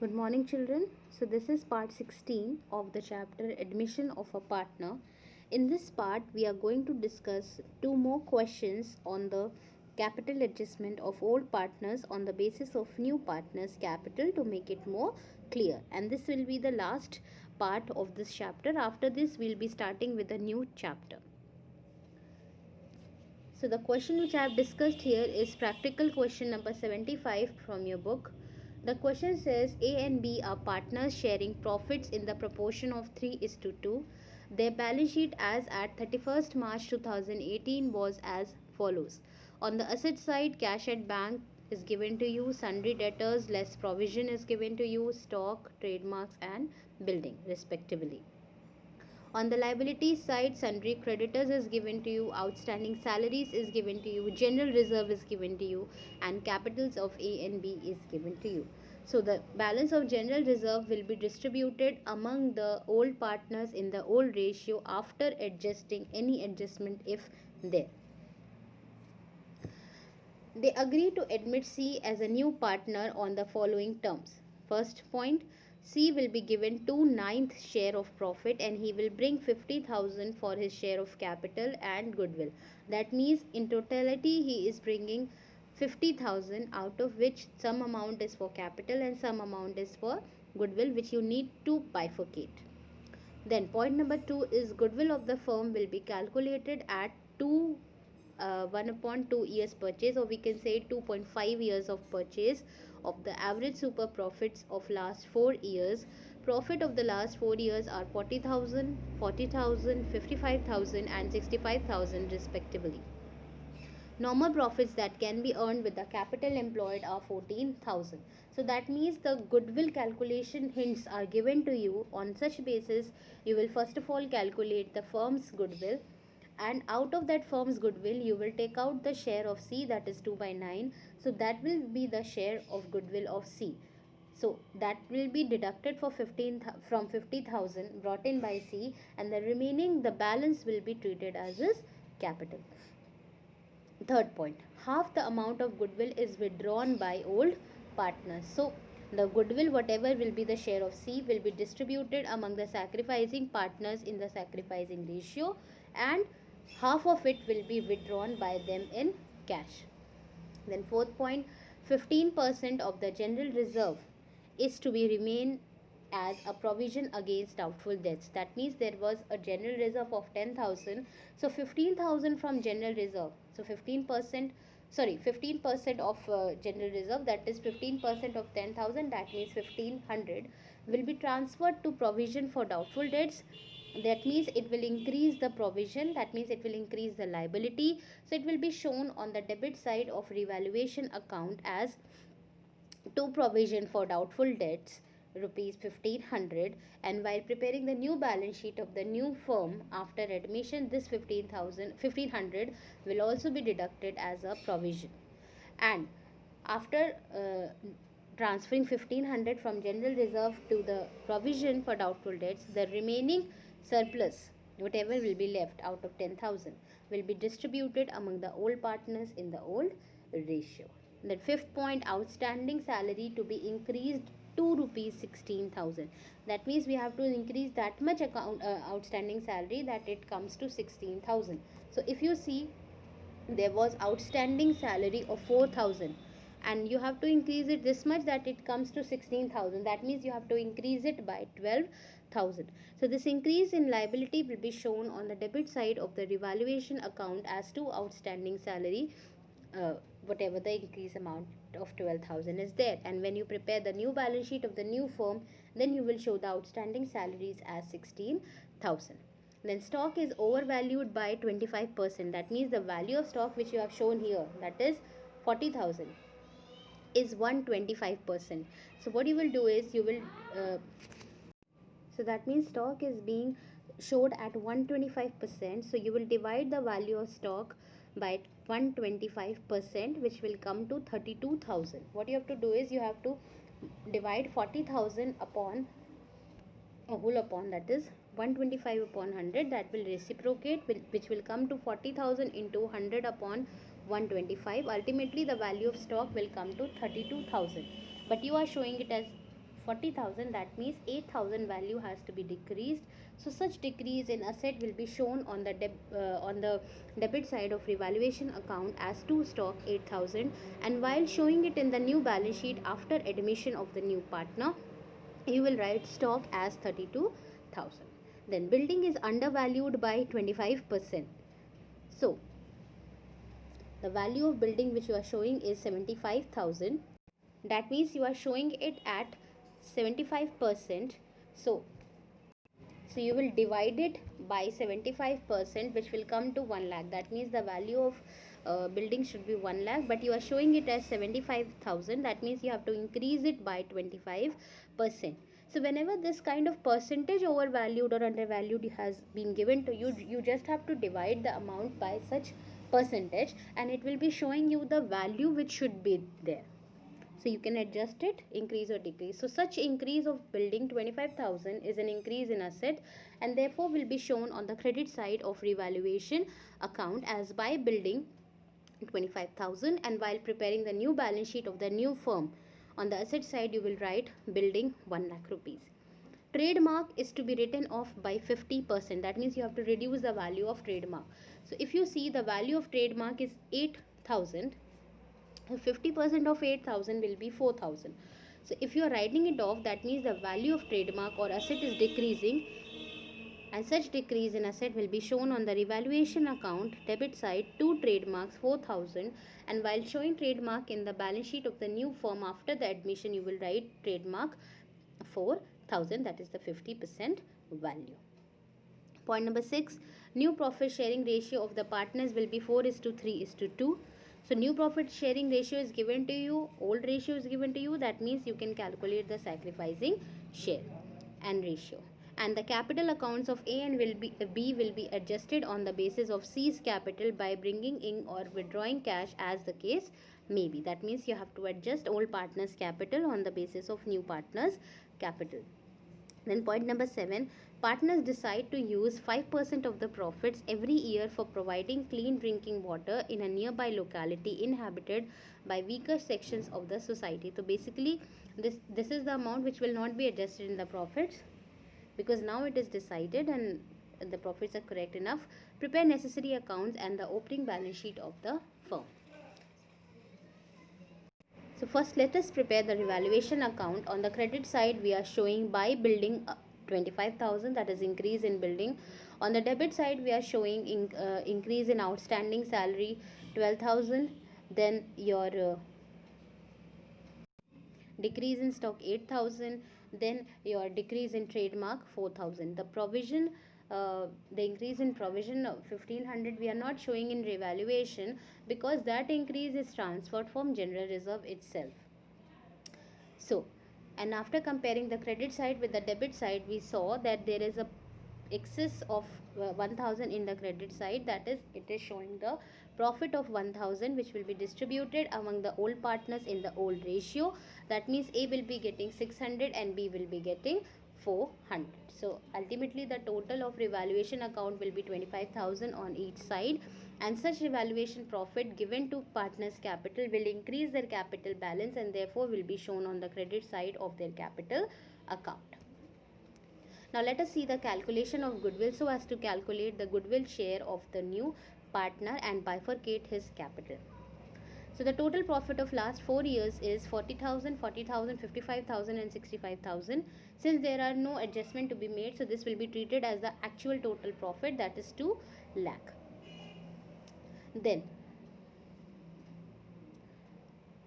Good morning, children. So, this is part 16 of the chapter Admission of a Partner. In this part, we are going to discuss two more questions on the capital adjustment of old partners on the basis of new partners' capital to make it more clear. And this will be the last part of this chapter. After this, we'll be starting with a new chapter. So, the question which I have discussed here is practical question number 75 from your book. The question says A and B are partners sharing profits in the proportion of 3:2. Their balance sheet as at 31st March 2018 was as follows. On the asset side, cash at bank is given to you, sundry debtors less provision is given to you, stock, trademarks and building respectively. On the liabilities side, sundry creditors is given to you, outstanding salaries is given to you, general reserve is given to you, and capitals of A and B is given to you. So the balance of general reserve will be distributed among the old partners in the old ratio after adjusting any adjustment if there. They agree to admit C as a new partner on the following terms. First point, C will be given 2/9 share of profit and he will bring 50,000 for his share of capital and goodwill. That means in totality he is bringing 50,000, out of which some amount is for capital and some amount is for goodwill, which you need to bifurcate. Then point number 2 is goodwill of the firm will be calculated at 1/2 years purchase, or we can say 2.5 years of purchase of the average super profits of last 4 years. Profit of the last 4 years are 40,000, 40,000, 55,000 and 65,000 respectively. Normal profits that can be earned with the capital employed are 14,000. So that means the goodwill calculation hints are given to you. On such basis, you will first of all calculate the firm's goodwill, and out of that firm's goodwill you will take out the share of C, that is 2/9. So that will be the share of goodwill of C. So that will be deducted for 50,000 brought in by C, and the remaining, the balance, will be treated as his capital. Third point, half the amount of goodwill is withdrawn by old partners. So the goodwill, whatever will be the share of C, will be distributed among the sacrificing partners in the sacrificing ratio, and half of it will be withdrawn by them in cash. Then fourth point, 15% of the general reserve is to be remain as a provision against doubtful debts. That means there was a general reserve of 10,000. So 15,000 from general reserve. So 15% of general reserve, that is 15% of 10,000, that means 1,500, will be transferred to provision for doubtful debts. That means it will increase the provision, that means it will increase the liability. So it will be shown on the debit side of revaluation account as to provision for doubtful debts rupees 1,500, and while preparing the new balance sheet of the new firm after admission, this 1,500 will also be deducted as a provision. And after transferring 1,500 from general reserve to the provision for doubtful debts, the remaining surplus, whatever will be left out of 10,000, will be distributed among the old partners in the old ratio. The fifth point, outstanding salary to be increased to rupees 16,000. That means we have to increase that much outstanding salary, that it comes to 16,000. So if you see, there was outstanding salary of 4,000 and you have to increase it this much, that it comes to 16,000. That means you have to increase it by 12,000. So this increase in liability will be shown on the debit side of the revaluation account as to outstanding salary, whatever the increase amount of 12,000 is there. And when you prepare the new balance sheet of the new firm, then you will show the outstanding salaries as 16,000. Then stock is overvalued by 25%. That means the value of stock which you have shown here, that is 40,000, is 125%. So what you will do is you will so that means stock is being showed at 125%. So you will divide the value of stock by 125%, which will come to 32,000. What you have to do is you have to divide 40,000 upon a whole upon, that is 125 upon 100, that will reciprocate, which will come to 40,000 into 100 upon 125. Ultimately the value of stock will come to 32,000, but you are showing it as 40,000, that means 8,000 value has to be decreased. So such decrease in asset will be shown on the debit side of revaluation account as to stock 8,000, and while showing it in the new balance sheet after admission of the new partner, you will write stock as 32,000. Then building is undervalued by 25%. So the value of building which you are showing is 75,000. That means you are showing it at 75%. So you will divide it by 75%, which will come to 1 lakh. That means the value of building should be 1 lakh, but you are showing it as 75,000. That means you have to increase it by 25%. So whenever this kind of percentage overvalued or undervalued has been given to you, you just have to divide the amount by such percentage, and it will be showing you the value which should be there. So you can adjust it, increase or decrease. So such increase of building 25,000 is an increase in asset, and therefore will be shown on the credit side of revaluation account as by building 25,000, and while preparing the new balance sheet of the new firm, on the asset side you will write building 1 lakh rupees. Trademark is to be written off by 50%. That means you have to reduce the value of trademark. So if you see, the value of trademark is 8,000, 50% of 8,000 will be 4,000. So if you are writing it off, that means the value of trademark or asset is decreasing, and such decrease in asset will be shown on the revaluation account debit side to trademarks 4,000, and while showing trademark in the balance sheet of the new firm after the admission, you will write trademark 4,000, that is the 50% value. Point number 6, new profit sharing ratio of the partners will be 4:3:2. So new profit sharing ratio is given to you, old ratio is given to you. That means you can calculate the sacrificing share and ratio. And the capital accounts of A and B will be adjusted on the basis of C's capital by bringing in or withdrawing cash as the case may be. That means you have to adjust old partners' capital on the basis of new partners' capital. Then point number 7, partners decide to use 5% of the profits every year for providing clean drinking water in a nearby locality inhabited by weaker sections of the society. So basically this is the amount which will not be adjusted in the profits, because now it is decided and the profits are correct enough. Prepare necessary accounts and the opening balance sheet of the firm. So first let us prepare the revaluation account. On the credit side we are showing by building 25,000, that is increase in building. On the debit side we are showing increase in outstanding salary 12,000, then your decrease in stock 8,000, then your decrease in trademark 4,000. The provision, the increase in provision of 1,500 we are not showing in revaluation, because that increase is transferred from general reserve itself. So, and after comparing the credit side with the debit side, we saw that there is a excess of 1,000 in the credit side. That is, it is showing the profit of 1,000 which will be distributed among the old partners in the old ratio. That means A will be getting 600 and B will be getting 400. So ultimately the total of revaluation account will be 25,000 on each side, and such revaluation profit given to partners capital will increase their capital balance and therefore will be shown on the credit side of their capital account. Now let us see the calculation of goodwill so as to calculate the goodwill share of the new partner and bifurcate his capital. So the total profit of last 4 years is 40,000, 40,000, 55,000 and 65,000. Since there are no adjustment to be made, so this will be treated as the actual total profit, that is 2 lakh. Then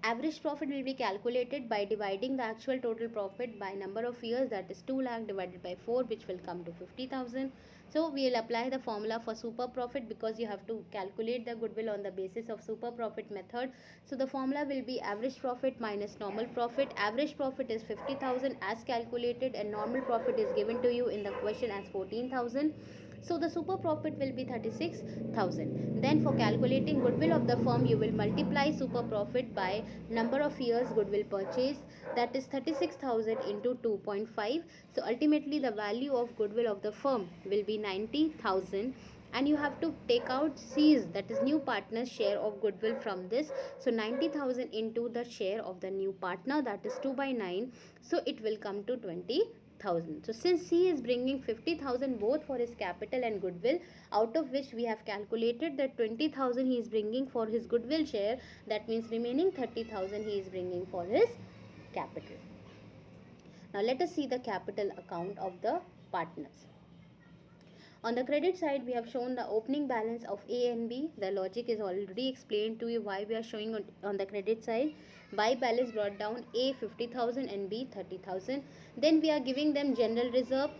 average profit will be calculated by dividing the actual total profit by number of years, that is 2 lakh divided by 4, which will come to 50,000. So we will apply the formula for super profit, because you have to calculate the goodwill on the basis of super profit method. So the formula will be average profit minus normal profit. Average profit is 50,000 as calculated, and normal profit is given to you in the question as 14,000. So the super profit will be 36,000. Then for calculating goodwill of the firm, you will multiply super profit by number of years goodwill purchase, that is 36,000 into 2.5. So ultimately the value of goodwill of the firm will be 90,000, and you have to take out C's, that is new partner's share of goodwill from this. So 90,000 into the share of the new partner, that is 2 by 9, so it will come to 20,000. So since C is bringing 50,000 both for his capital and goodwill, out of which we have calculated that 20,000 he is bringing for his goodwill share, that means remaining 30,000 he is bringing for his capital. Now let us see the capital account of the partners. On the credit side, we have shown the opening balance of A and B. The logic is already explained to you why we are showing on the credit side. By balance brought down, A 50,000 and B 30,000. Then we are giving them general reserve.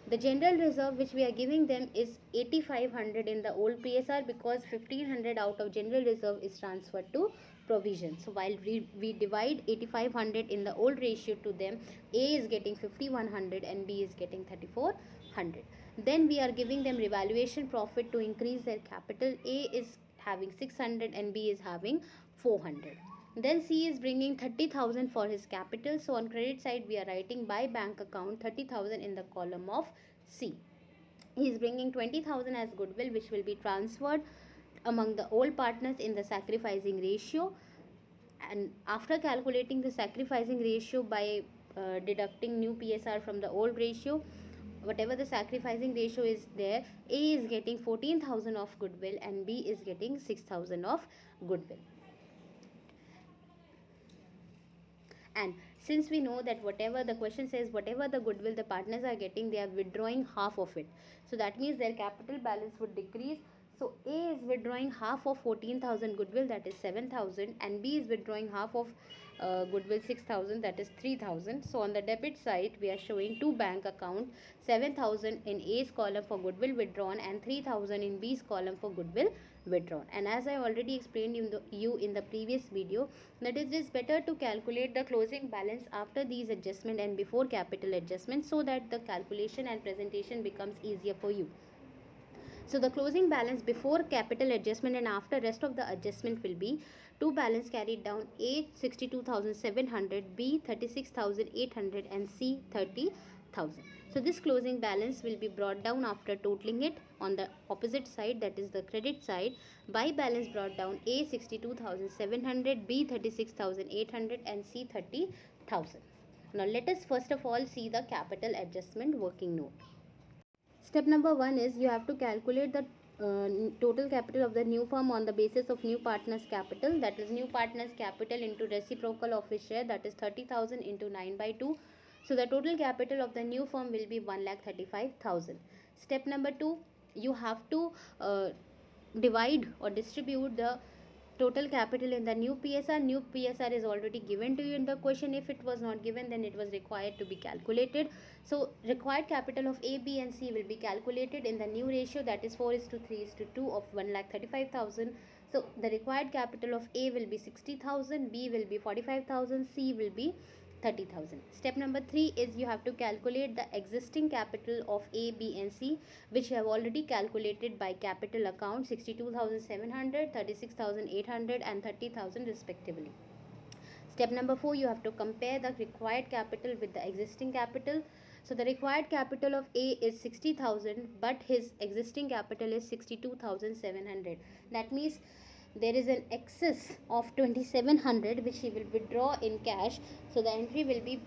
The general reserve which we are giving them is 8,500 in the old PSR, because 1,500 out of general reserve is transferred to provision. So while we divide 8,500 in the old ratio to them, A is getting 5,100 and B is getting 3,400. Then we are giving them revaluation profit to increase their capital. A is having 600 and B is having 400. Then C is bringing 30,000 for his capital. So on credit side, we are writing by bank account 30,000 in the column of C. He is bringing 20,000 as goodwill, which will be transferred among the old partners in the sacrificing ratio. And after calculating the sacrificing ratio by deducting new PSR from the old ratio, whatever the sacrificing ratio is there, A is getting 14,000 of goodwill and B is getting 6,000 of goodwill. And since we know that whatever the question says, whatever the goodwill the partners are getting, they are withdrawing half of it. So that means their capital balance would decrease. So A is withdrawing half of 14,000 goodwill, that is 7,000, and B is withdrawing half of goodwill 6,000, that is 3,000. So on the debit side, we are showing two bank accounts, 7,000 in A's column for goodwill withdrawn and 3,000 in B's column for goodwill withdrawn. And as I already explained you in the previous video, that it is better to calculate the closing balance after these adjustment and before capital adjustment, so that the calculation and presentation becomes easier for you. So the closing balance before capital adjustment and after rest of the adjustment will be two balance carried down, A 62,700, B 36,800 and C 30,000. So this closing balance will be brought down after totaling it on the opposite side, that is the credit side. By balance brought down, A 62,700, B 36,800 and C 30,000. Now let us first of all see the capital adjustment working note. Step number 1 is you have to calculate the total capital of the new firm on the basis of new partner's capital, that is new partner's capital into reciprocal of his share, that is 30,000 into 9 by 2. So the total capital of the new firm will be 1,35,000. Step number 2, you have to divide or distribute the total capital in the new PSR. New PSR is already given to you in the question. If it was not given, then it was required to be calculated. So required capital of A, B and C will be calculated in the new ratio, that is 4:3:2 of 1,35,000. So the required capital of A will be 60,000, B will be 45,000, C will be 30,000. Step number 3 is you have to calculate the existing capital of A, B and C, which you have already calculated by capital account, 62,700, 36,800 and 30,000 respectively. Step number 4, you have to compare the required capital with the existing capital. So the required capital of A is 60,000, but his existing capital is 62,700. That means there is an excess of 2,700 which he will withdraw in cash. So the entry will be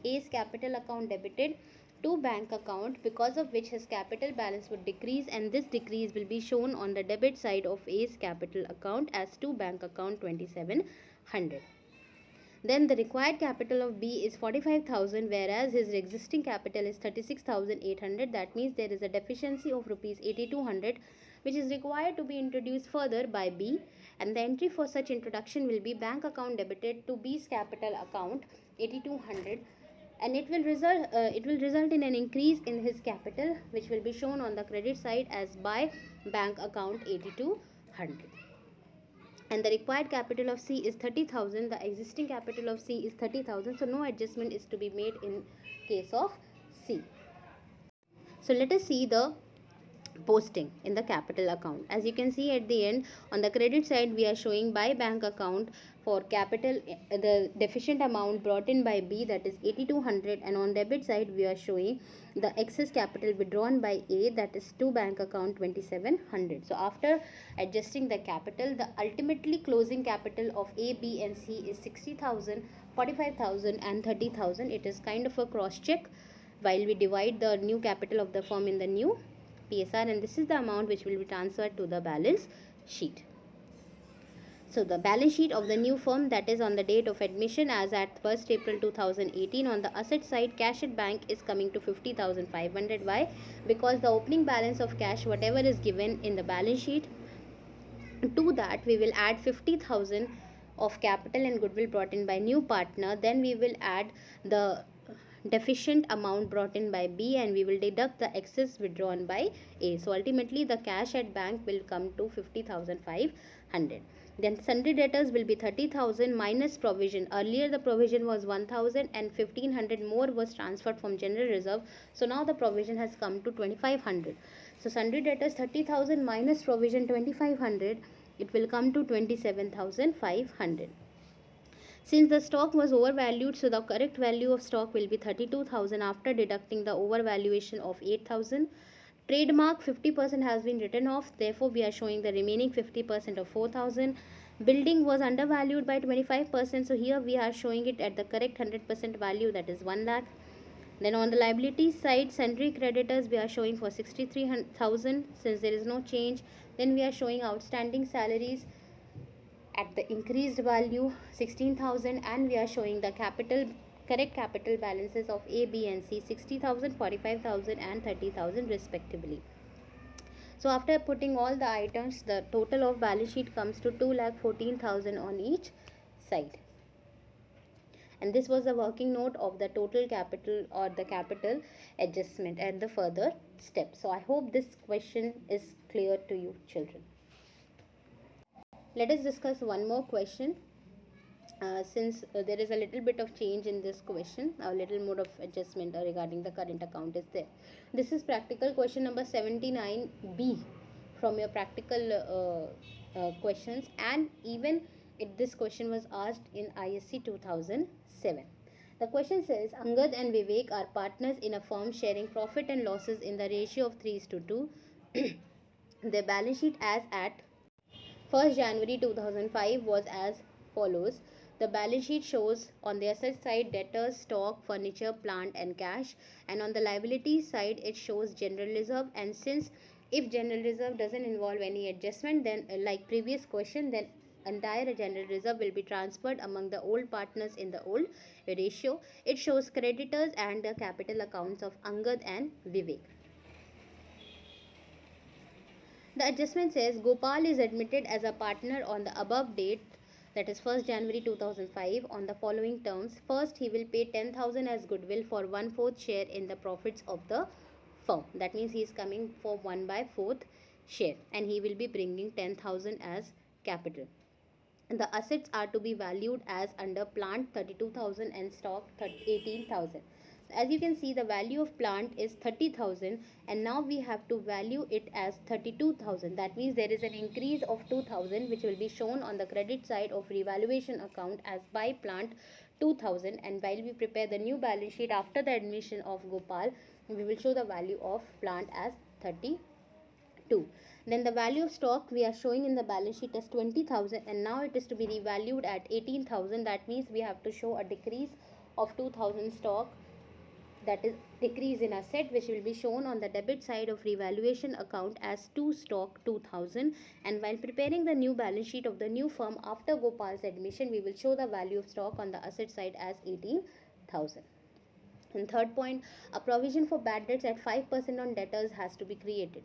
A's capital account debited to bank account, because of which his capital balance would decrease, and this decrease will be shown on the debit side of A's capital account as to bank account 2,700. Then the required capital of B is 45,000, whereas his existing capital is 36,800. That means there is a deficiency of rupees 8,200 which is required to be introduced further by B, and the entry for such introduction will be bank account debited to B's capital account 8,200, and it will result in an increase in his capital, which will be shown on the credit side as by bank account 8,200. And the required capital of C is 30,000. The existing capital of C is 30,000. So no adjustment is to be made in case of C. So let us see the posting in the capital account. As you can see at the end, on the credit side we are showing by bank account for capital the deficient amount brought in by B, that is 8200, and on debit side we are showing the excess capital withdrawn by A, that is to bank account 2700. So after adjusting the capital, the ultimately closing capital of A, B and C is 60,000, 45,000 and 30,000. It is kind of a cross check while we divide the new capital of the firm in the new PSR, and this is the amount which will be transferred to the balance sheet. So the balance sheet of the new firm, that is on the date of admission as at 1st April 2018, on the asset side cash at bank is coming to 50,500. Why? Because the opening balance of cash, whatever is given in the balance sheet, to that we will add 50,000 of capital and goodwill brought in by new partner. Then we will add the deficient amount brought in by B and we will deduct the excess withdrawn by A. So ultimately the cash at bank will come to 50,500. Then sundry debtors will be 30,000 minus provision. Earlier the provision was 1,000 and 1,500 more was transferred from general reserve. So now the provision has come to 2,500. So sundry debtors 30,000 minus provision 2,500, it will come to 27,500. Since the stock was overvalued, so the correct value of stock will be 32,000 after deducting the overvaluation of 8,000. Trademark 50% has been written off, therefore we are showing the remaining 50% of 4,000. Building was undervalued by 25%, so here we are showing it at the correct 100% value, that is 1 lakh. Then on the liability side, sundry creditors we are showing for 63,000 since there is no change. Then we are showing outstanding salaries at the increased value 16,000, and we are showing the correct capital balances of A, B and C 60,000, 45,000 and 30,000 respectively. So after putting all the items, the total of balance sheet comes to 2,14,000 on each side. And this was the working note of the total capital or the capital adjustment and the further steps. So I hope this question is clear to you children. Let us discuss one more question. Since there is a little bit of change in this question, a little mode of adjustment regarding the current account is there. This is practical question number 79B from your practical questions, and even this question was asked in ISC 2007. The question says Angad and Vivek are partners in a firm sharing profit and losses in the ratio of 3:2. Their balance sheet as at 1st January 2005 was as follows. The balance sheet shows on the asset side debtors, stock, furniture, plant and cash, and on the liability side it shows general reserve. And since if general reserve doesn't involve any adjustment, then like previous question, then entire general reserve will be transferred among the old partners in the old ratio. It shows creditors and the capital accounts of Angad and Vivek. The adjustment says Gopal is admitted as a partner on the above date, that is 1st January 2005, on the following terms. First, he will pay 10,000 as goodwill for 1/4 share in the profits of the firm. That means he is coming for 1/4 share and he will be bringing 10,000 as capital. And the assets are to be valued as under plant 32,000 and stock 18,000. As you can see, the value of plant is 30,000 and now we have to value it as 32,000. That means there is an increase of 2,000 which will be shown on the credit side of revaluation account as by plant 2,000, and while we prepare the new balance sheet after the admission of Gopal, we will show the value of plant as 32. Then the value of stock we are showing in the balance sheet as 20,000 and now it is to be revalued at 18,000. That means we have to show a decrease of 2,000 stock, that is decrease in asset, which will be shown on the debit side of revaluation account as 2 stock 2,000. And while preparing the new balance sheet of the new firm after Gopal's admission, we will show the value of stock on the asset side as 18,000. And third point, a provision for bad debts at 5% on debtors has to be created.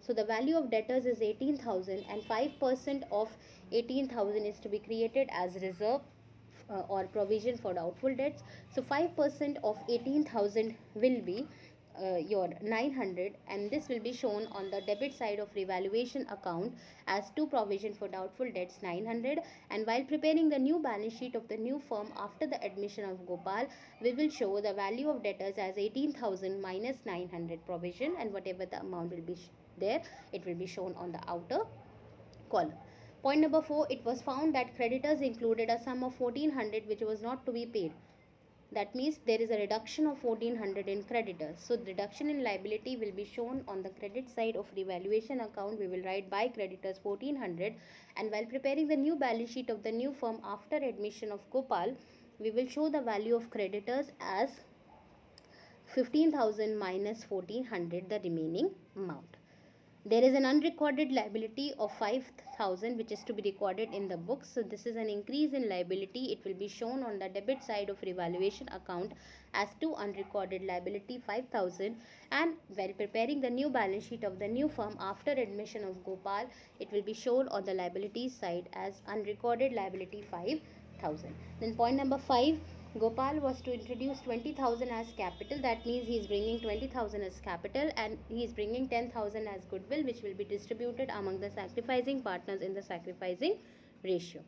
So the value of debtors is 18,000 and 5% of 18,000 is to be created as reserve or provision for doubtful debts. So 5% of 18,000 will be your 900, and this will be shown on the debit side of revaluation account as to provision for doubtful debts 900. And while preparing the new balance sheet of the new firm after the admission of Gopal, we will show the value of debtors as 18,000 minus 900 provision, and whatever the amount will be there, it will be shown on the outer column. Point number 4, it was found that creditors included a sum of 1400 which was not to be paid. That means there is a reduction of 1400 in creditors. So the reduction in liability will be shown on the credit side of revaluation account. We will write by creditors 1400, and while preparing the new balance sheet of the new firm after admission of Gopal, we will show the value of creditors as 15,000 minus 1400, the remaining amount. There is an unrecorded liability of 5,000 which is to be recorded in the books. So this is an increase in liability. It will be shown on the debit side of revaluation account as to unrecorded liability 5,000, and while preparing the new balance sheet of the new firm after admission of Gopal, it will be shown on the liabilities side as unrecorded liability 5,000. Then point number 5, Gopal was to introduce 20,000 as capital. That means he is bringing 20,000 as capital, and he is bringing 10,000 as goodwill, which will be distributed among the sacrificing partners in the sacrificing ratio.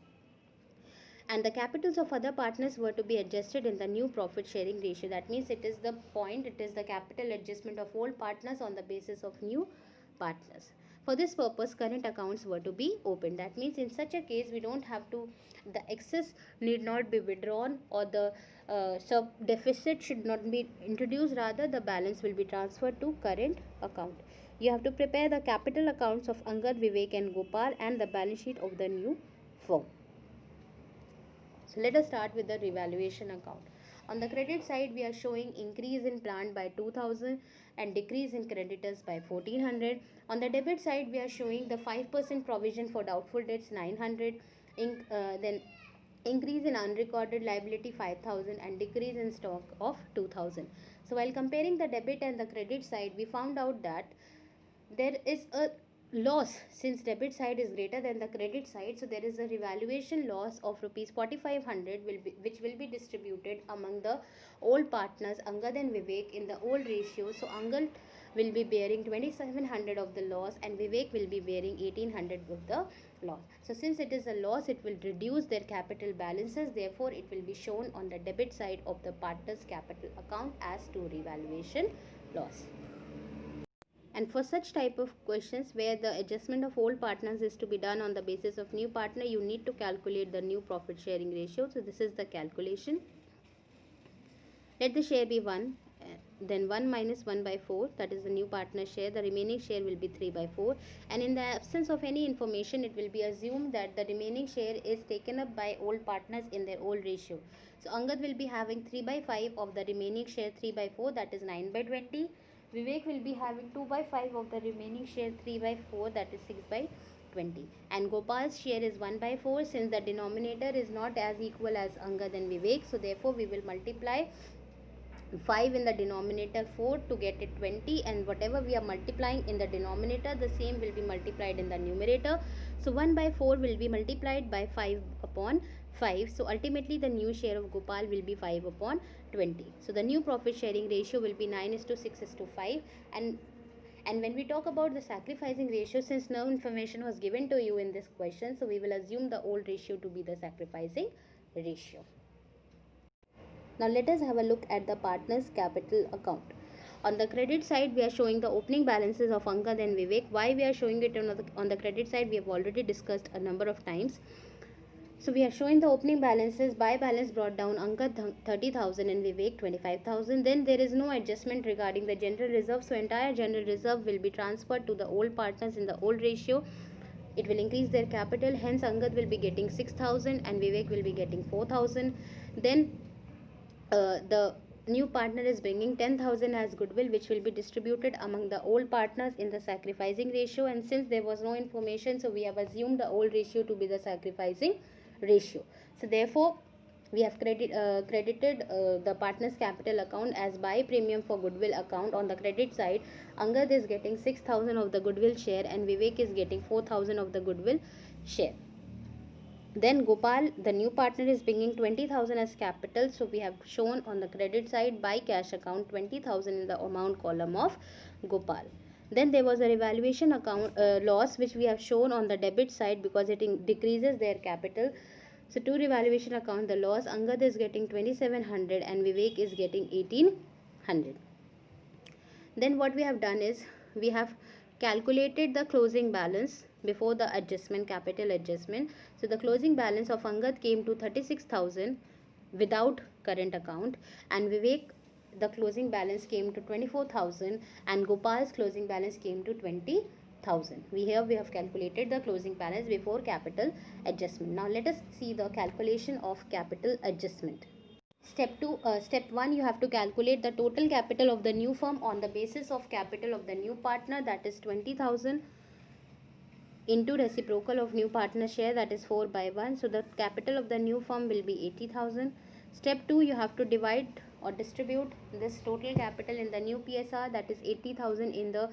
And the capitals of other partners were to be adjusted in the new profit sharing ratio. That means it is the capital adjustment of all partners on the basis of new partners. For this purpose, current accounts were to be opened. That means in such a case, we don't have to, the excess need not be withdrawn, or the sub deficit should not be introduced. Rather, the balance will be transferred to current account. You have to prepare the capital accounts of Angad, Vivek and Gopal and the balance sheet of the new firm. So let us start with the revaluation account. On the credit side, we are showing increase in plant by 2,000 and decrease in creditors by 1,400. On the debit side, we are showing the 5% provision for doubtful debts 900. Then increase in unrecorded liability 5,000 and decrease in stock of 2,000. So while comparing the debit and the credit side, we found out that there is a loss since debit side is greater than the credit side. So there is a revaluation loss of rupees 4,500 which will be distributed among the old partners Angad and Vivek in the old ratio. So Angad will be bearing 2,700 of the loss and Vivek will be bearing 1,800 of the loss. So since it is a loss, it will reduce their capital balances. Therefore, it will be shown on the debit side of the partner's capital account as to revaluation loss. And for such type of questions where the adjustment of old partners is to be done on the basis of new partner, you need to calculate the new profit sharing ratio. So this is the calculation. Let the share be 1, then 1 minus 1 by 4, that is the new partner share. The remaining share will be 3 by 4, and in the absence of any information, it will be assumed that the remaining share is taken up by old partners in their old ratio. So Angad will be having 3 by 5 of the remaining share 3 by 4, that is 9 by 20. Vivek will be having 2 by 5 of the remaining share 3 by 4, that is 6 by 20. And Gopal's share is 1 by 4. Since the denominator is not as equal as Angad and Vivek, so therefore we will multiply 5 in the denominator 4 to get it 20, and whatever we are multiplying in the denominator, the same will be multiplied in the numerator. So 1 by 4 will be multiplied by 5 upon 5. So ultimately the new share of Gopal will be 5 upon 20. So the new profit sharing ratio will be 9:6:5. And when we talk about the sacrificing ratio, since no information was given to you in this question, so we will assume the old ratio to be the sacrificing ratio. Now let us have a look at the partner's capital account. On the credit side, we are showing the opening balances of Angad and Vivek. Why we are showing it on the credit side, we have already discussed a number of times. So we are showing the opening balances. By balance brought down, Angad 30,000 and Vivek 25,000. Then there is no adjustment regarding the general reserve. So entire general reserve will be transferred to the old partners in the old ratio. It will increase their capital. Hence Angad will be getting 6,000 and Vivek will be getting 4,000. Then the new partner is bringing 10,000 as goodwill, which will be distributed among the old partners in the sacrificing ratio. And since there was no information, so we have assumed the old ratio to be the sacrificing ratio. So therefore we have credited the partner's capital account as buy premium for goodwill account. On the credit side, Angad is getting 6,000 of the goodwill share and Vivek is getting 4,000 of the goodwill share. Then Gopal, the new partner, is bringing 20,000 as capital. So we have shown on the credit side by cash account 20,000 in the amount column of Gopal. Then there was a revaluation account loss which we have shown on the debit side because it decreases their capital. So to revaluation account the loss, Angad is getting 2,700 and Vivek is getting 1,800. Then what we have done is we have calculated the closing balance before the adjustment, capital adjustment. So the closing balance of Angad came to 36,000 without current account, and Vivek, the closing balance came to 24,000, and Gopal's closing balance came to 20,000. We have calculated the closing balance before capital adjustment. Now let us see the calculation of capital adjustment. Step 1, you have to calculate the total capital of the new firm on the basis of capital of the new partner, that is 20,000, into reciprocal of new partner share, that is 4/1. So the capital of the new firm will be 80,000. Step 2, you have to divide or distribute this total capital in the new PSR, that is 80,000, in the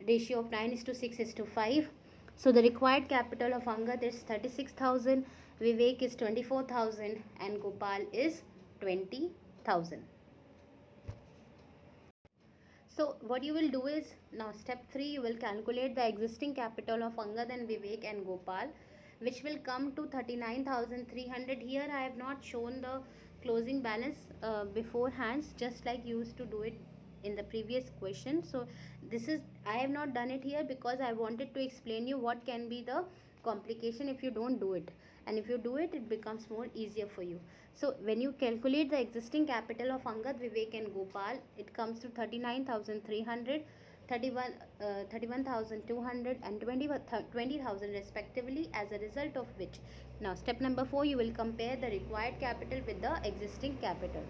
ratio of 9:6:5. So the required capital of Angad is 36,000, Vivek is 24,000, and Gopal is 20,000. So what you will do is, now step 3, you will calculate the existing capital of Angad and Vivek and Gopal, which will come to 39,300. Here I have not shown the closing balance beforehand, just like you used to do it in the previous question. So this is, I have not done it here because I wanted to explain you what can be the complication if you don't do it, and if you do it, it becomes more easier for you. So when you calculate the existing capital of Angad, Vivek and Gopal, it comes to 39,300, 31,200 and 20,000 respectively, as a result of which, now step number 4, you will compare the required capital with the existing capital.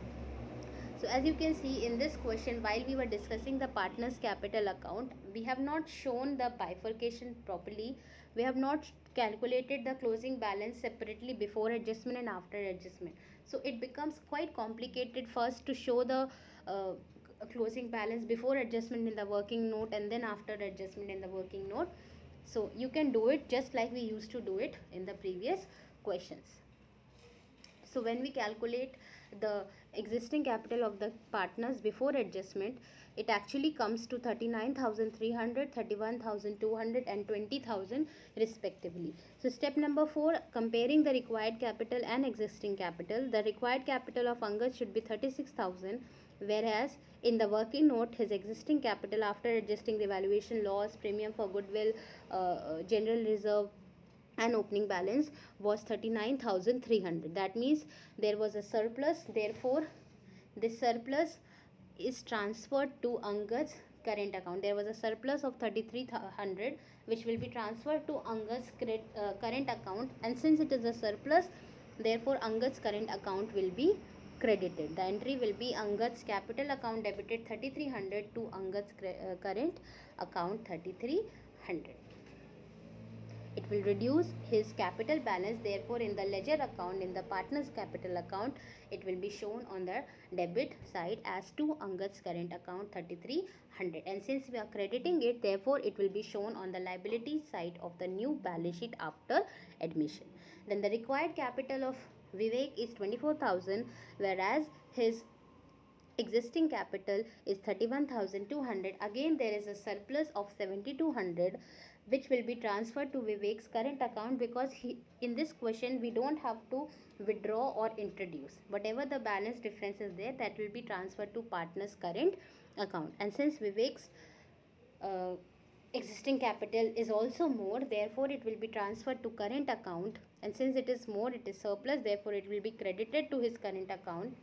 So as you can see in this question, while we were discussing the partner's capital account, we have not shown the bifurcation properly. We have not calculated the closing balance separately before adjustment and after adjustment. So it becomes quite complicated first to show the closing balance before adjustment in the working note and then after adjustment in the working note. So you can do it just like we used to do it in the previous questions. So when we calculate the existing capital of the partners before adjustment, it actually comes to 39,300, 31,200 and 20,000 respectively. So step number 4, comparing the required capital and existing capital. The required capital of Angad should be 36,000, whereas in the working note, his existing capital after adjusting the valuation loss, premium for goodwill, general reserve and opening balance was 39,300. That means there was a surplus, therefore this surplus is transferred to Angad's current account. There was a surplus of 3300 which will be transferred to Angad's current account, and since it is a surplus, therefore Angad's current account will be credited. The entry will be Angad's capital account debited 3300 to Angad's current account 3300. It will reduce his capital balance, therefore in the ledger account, in the partner's capital account, it will be shown on the debit side as to Angad's current account 3300, and since we are crediting it, therefore it will be shown on the liability side of the new balance sheet after admission. Then the required capital of Vivek is 24,000, whereas his existing capital is 31,200. Again there is a surplus of 7,200 which will be transferred to Vivek's current account, because in this question we don't have to withdraw or introduce. Whatever the balance difference is there, that will be transferred to partner's current account. And since Vivek's existing capital is also more, therefore it will be transferred to current account, and since it is more, it is surplus, therefore it will be credited to his current account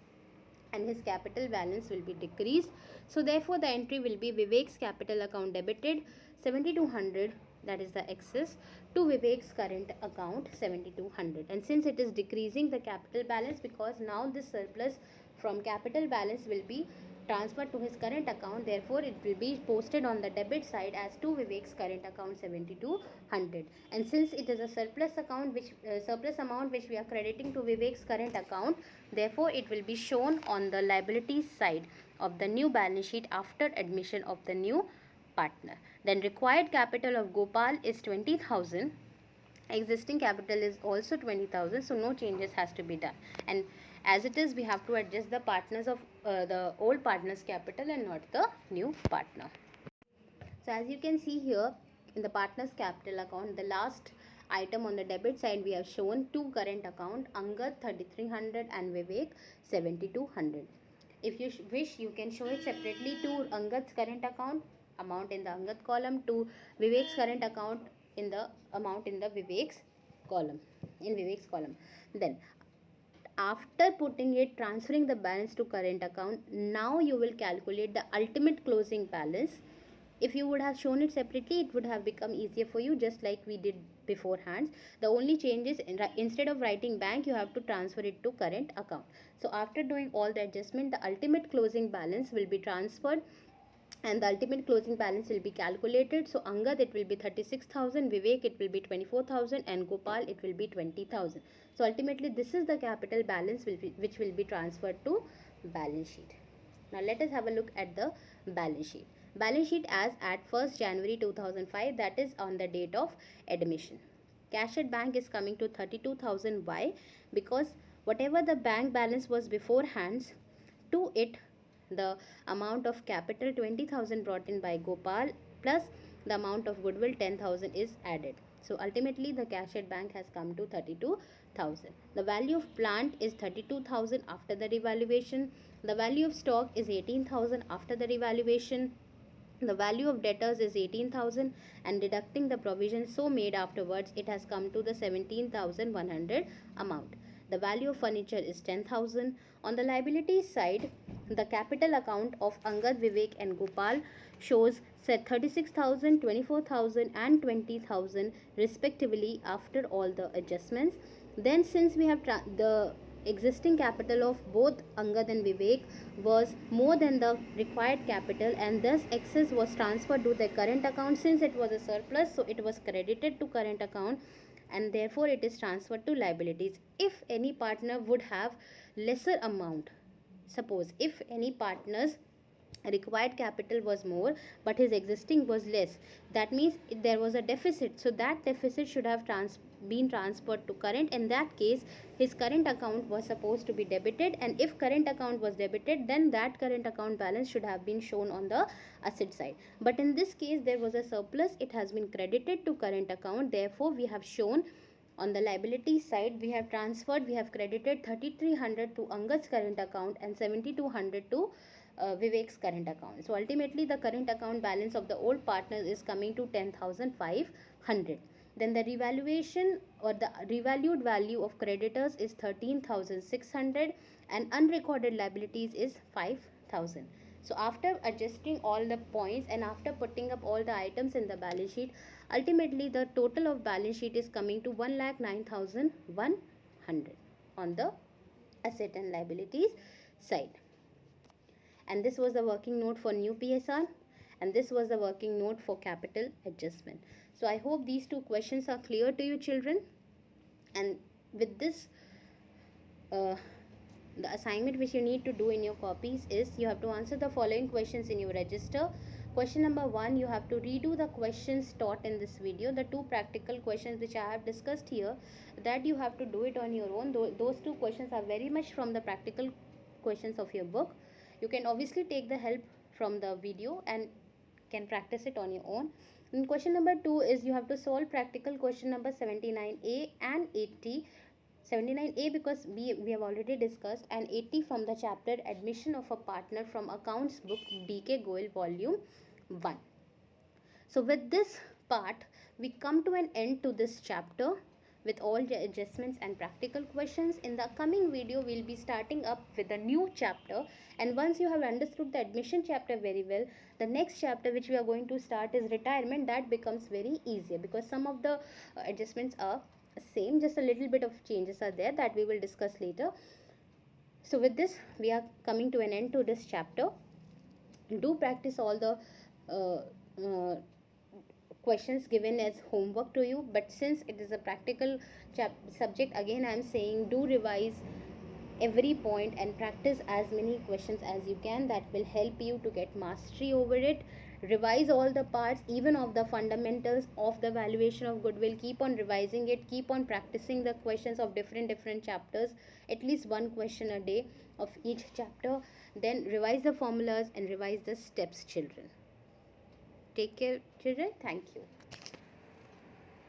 and his capital balance will be decreased. So therefore the entry will be Vivek's capital account debited 7,200, that is the excess, to Vivek's current account 7,200. And since it is decreasing the capital balance, because now this surplus from capital balance will be transferred to his current account, therefore it will be posted on the debit side as to Vivek's current account 7,200. And since it is a surplus account, which surplus amount which we are crediting to Vivek's current account, therefore it will be shown on the liabilities side of the new balance sheet after admission of the new partner. Then required capital of Gopal is 20,000. Existing capital is also 20,000, so no changes has to be done. And as it is, we have to adjust the partners of the old partner's capital and not the new partner. So as you can see here in the partner's capital account, the last item on the debit side, we have shown two current account, Angad 3,300 and Vivek 7,200. If you wish, you can show it separately to Angad's current account amount in the Angad column to Vivek's current account in the amount in the Vivek's column, then after putting it, transferring the balance to current account, now you will calculate the ultimate closing balance. If you would have shown it separately, it would have become easier for you, just like we did beforehand. The only change is instead of writing bank, you have to transfer it to current account. So after doing all the adjustment, the ultimate closing balance will be transferred and the ultimate closing balance will be calculated. So Angad, it will be 36,000, Vivek, it will be 24,000, and Gopal, it will be 20,000. So ultimately this is the capital balance which will be transferred to balance sheet. Now let us have a look at the balance sheet. Balance sheet as at 1st January 2005, that is on the date of admission. Cash at bank is coming to 32,000. Why? Because whatever the bank balance was beforehand, to it the amount of capital 20,000 brought in by Gopal plus the amount of goodwill 10,000 is added. So ultimately the cash at bank has come to 32,000. The value of plant is 32,000 after the revaluation. The value of stock is 18,000 after the revaluation. The value of debtors is 18,000, and deducting the provision so made afterwards, it has come to the 17,100 amount. The value of furniture is 10,000. On the liabilities side, the capital account of Angad, Vivek and Gopal shows 36,000, 24,000 and 20,000 respectively after all the adjustments. Then since we have the existing capital of both Angad and Vivek was more than the required capital, and thus excess was transferred to the current account. Since it was a surplus, so it was credited to current account and therefore it is transferred to liabilities. If any partner would have lesser amount, suppose if any partner's required capital was more but his existing was less, that means there was a deficit, so that deficit should have been transferred to current. In that case, his current account was supposed to be debited, and if current account was debited, then that current account balance should have been shown on the asset side. But in this case there was a surplus, it has been credited to current account, therefore we have shown on the liability side, we have credited 3,300 to Angad's current account and 7,200 to Vivek's current account. So ultimately the current account balance of the old partners is coming to 10,500. Then the revaluation or the revalued value of creditors is 13,600 and unrecorded liabilities is 5,000. So after adjusting all the points and after putting up all the items in the balance sheet, ultimately the total of balance sheet is coming to 1,09,100 on the asset and liabilities side. And this was the working note for new PSR, and this was the working note for capital adjustment. So I hope these two questions are clear to you, children. And with this, the assignment which you need to do in your copies is you have to answer the following questions in your register. Question number 1, you have to redo the questions taught in this video, the two practical questions which I have discussed here, that you have to do it on your own. Those two questions are very much from the practical questions of your book. You can obviously take the help from the video and can practice it on your own. And question number 2 is you have to solve practical question number 79A and 80. 79A because we have already discussed, and 80 from the chapter Admission of a Partner from Accounts book D.K. Goyal volume 1. So with this part, we come to an end to this chapter with all the adjustments and practical questions. In the coming video, we'll be starting up with a new chapter, and once you have understood the admission chapter very well, the next chapter which we are going to start is retirement. That becomes very easier because some of the adjustments are same, just a little bit of changes are there that we will discuss later. So with this, we are coming to an end to this chapter. Do practice all the questions given as homework to you, but since it is a practical subject, again I am saying do revise every point and practice as many questions as you can. That will help you to get mastery over it. Revise all the parts, even of the fundamentals of the valuation of goodwill. Keep on revising it, keep on practicing the questions of different chapters, at least one question a day of each chapter. Then revise the formulas and revise the steps, children. Take care, children. Thank you.